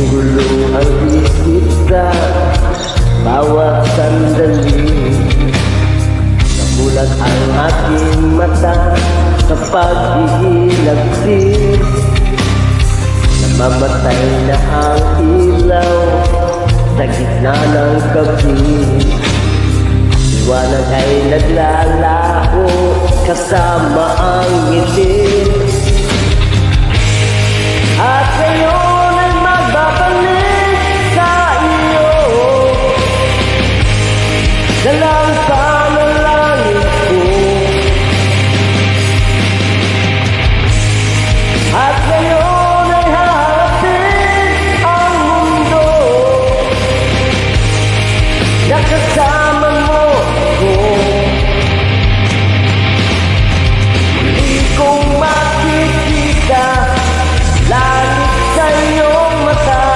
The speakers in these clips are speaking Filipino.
Gulo ang isip sa bawat sandali. Nagulat ang aking mata sa paghihilagsis. Namamatay na ang ilaw sa gitna ng gabi. Liwanag ay naglalaho kasama ang ngiti. At ngayon ay magbabalik sa iyo. Dalang panalangin ko. At ngayon ay haharapin ang mundo. Nakasama mo ko. Hindi kong makikita langit sa iyong mata.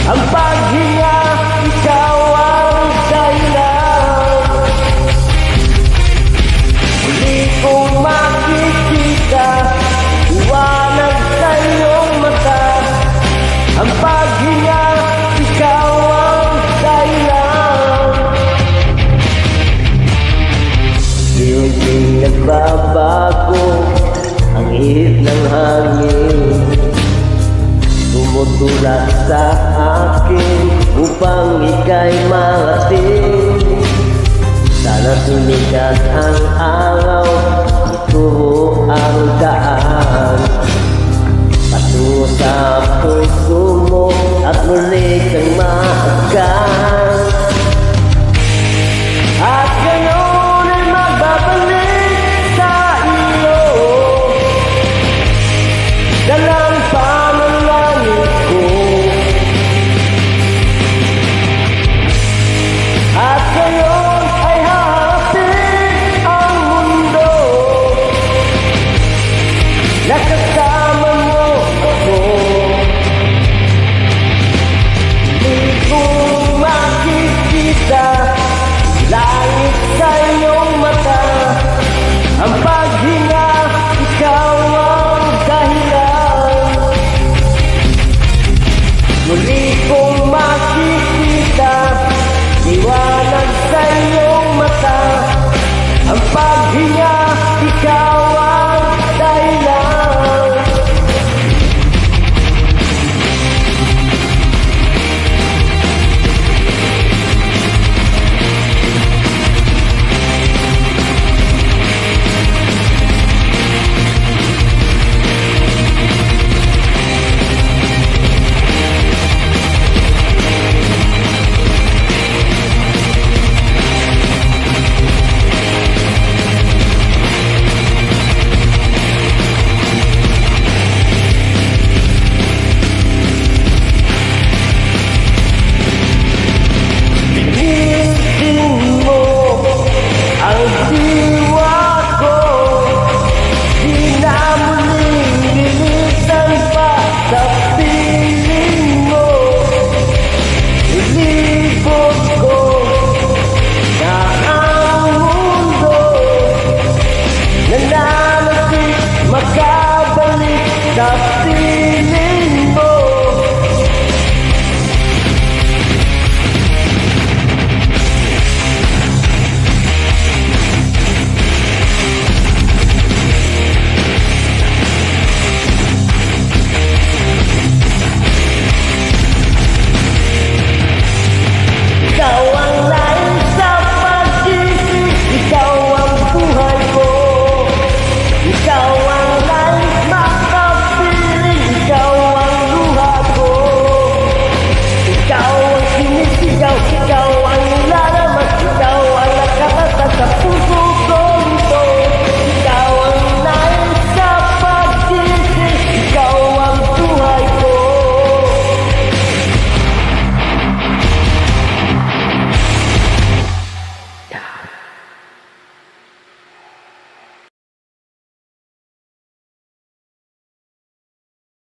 Ang paghinga, ikaw ang dahilan. Hindi kong makikita liwanag sa iyong mata. Ang paghinga, ikaw ang dahilan. Unti-unting nagbabago ang ihip ng hangin. Tumutulak sa akin upang ika'y marating. Sana sumikat ang araw, ituro ang daan patungo sa puso mo at muli kang mahagan.